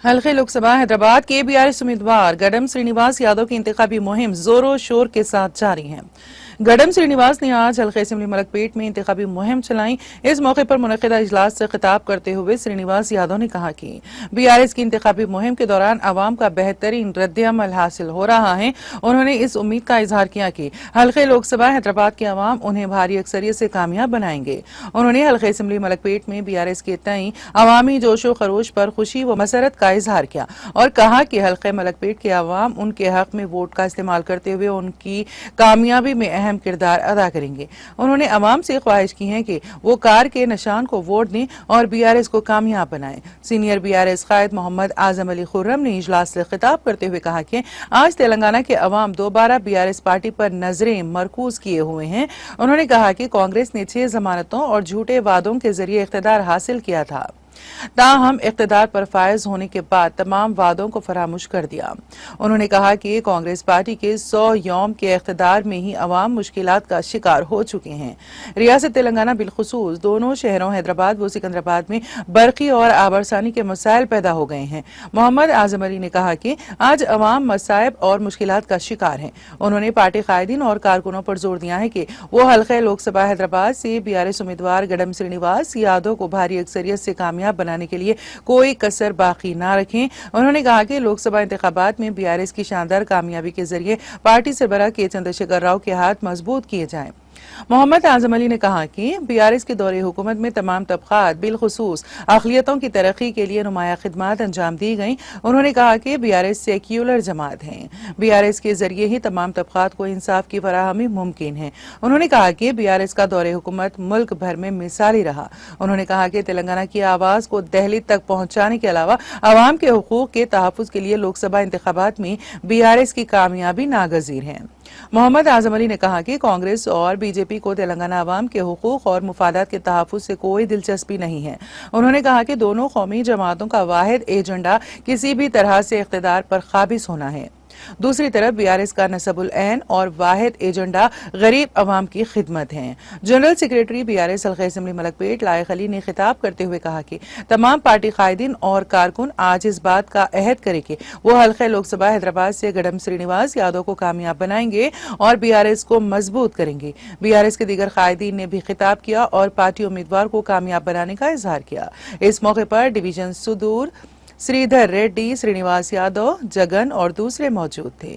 हल्के लोकसभा हैदराबाद के बीआरएस उम्मीदवार गडम श्रीनिवास यादव की इंतखाबी मुहिम जोरों शोर के साथ जारी है। गडम श्रीनिवास ने आज हल्के असेंबली मलकपेट में इंतखाबी मुहिम चलाई। इस मौके पर मुनक्किदा इजलास से खिताब करते हुए श्रीनिवास यादव ने कहा कि बीआरएस की इंतखाबी मुहिम के दौरान अवाम का बेहतरीन रद्द-ए-अमल हासिल हो रहा है। उन्होंने इस उम्मीद का इजहार किया कि हल्के लोकसभा हैदराबाद के अवाम उन्हें भारी अक्सरियत से कामयाब बनाएंगे। उन्होंने हल्के असेंबली मलकपेट में बीआरएस के तई अवामी जोशो खरोश पर खुशी व मसरत का इजहार किया और कहा कि हल्के मलकपेट के अवाम उनके हक में वोट का इस्तेमाल करते हुए उनकी कामयाबी में अहम किरदार अदा करेंगे। उन्होंने अवाम से ख्वाहिश की है कि वो कार के निशान को वोट दें और बीआरएस को कामयाब बनाएं। सीनियर बीआरएस कायद मोहम्मद आजम अली खुर्रम ने इजलास से खिताब करते हुए कहा कि आज तेलंगाना के अवाम दोबारा बीआरएस पार्टी पर नजरें मरकूज किए हुए हैं। उन्होंने कहा कि कांग्रेस ने 6 जमानतों और झूठे वादों के जरिए इख्तिदार हासिल किया था, ताहम इख्तिदार पर फायज होने के बाद तमाम वादों को फरामोश कर दिया। उन्होंने कहा कि कांग्रेस पार्टी के 100 यौम के इख्तिदार में ही अवाम मुश्किलात का शिकार हो चुके हैं। रियासत तेलंगाना बिलखुसूस दोनों शहरों हैदराबाद व सिकंदराबाद में बरकी और आबरसानी के मसाइल पैदा हो गए हैं। मोहम्मद आजम अली ने कहा कि आज अवाम मसाइब और मुश्किलात का शिकार है। उन्होंने पार्टी कायदीन और कारकुनों पर जोर दिया है कि वो हल्के लोकसभा हैदराबाद से बीआरएस उम्मीदवार गडम श्रीनिवास यादव को भारी अक्सरियत से कामयाब बनाने के लिए कोई कसर बाकी ना रखें। उन्होंने कहा कि लोकसभा इंतखाबात में बीआरएस की शानदार कामयाबी के जरिए पार्टी सरबराह के चंद्रशेखर राव के हाथ मजबूत किए जाएं। मोहम्मद आजम अली ने कहा कि बीआरएस के दौरे हुकूमत में तमाम तबकात बिलखुसूस अक़लियतों की तरक्की के लिए नुमाया खिदमात अंजाम दी गई। उन्होंने कहा कि बीआरएस सेक्युलर जमात है। बीआरएस के जरिए ही तमाम तबकात को इंसाफ की फराहमी मुमकिन है। उन्होंने कहा कि बीआरएस का दौरे हुकूमत मुल्क भर में मिसाली रहा। उन्होंने कहा कि तेलंगाना की आवाज को दहली तक पहुंचाने के अलावा अवाम के हुकूक के तहफ़्फ़ुज़ के लिए लोकसभा इंतखाबात में बीआरएस की कामयाबी नागजीर है। मोहम्मद आजम अली ने कहा कि कांग्रेस और बीजेपी को तेलंगाना अवाम के हुकूक और मुफादात के तहफ़्फ़ुज़ से कोई दिलचस्पी नहीं है। उन्होंने कहा कि दोनों कौमी जमातों का वाहिद एजेंडा किसी भी तरह से इख्तिदार पर काबिज होना है। दूसरी तरफ बीआरएस का नसबुल ऐन और वाहिद एजेंडा गरीब अवाम की खिदमत है। जनरल सेक्रेटरी बीआरएस हल्के असेंबली मलकपेट लायक अली ने खिताब करते हुए कहा कि तमाम पार्टी कायदीन और कारकुन आज इस बात का अहद करें कि वो हल्के लोकसभा हैदराबाद से गडम श्रीनिवास यादव को कामयाब बनाएंगे और बीआरएस को मजबूत करेंगे। बीआरएस के दीगर कायदीन ने भी खिताब किया और पार्टी उम्मीदवार को कामयाब बनाने का इजहार किया। इस मौके पर डिवीजन सुदूर, श्रीधर रेड्डी, श्रीनिवास यादव, जगन और दूसरे मौजूद थे।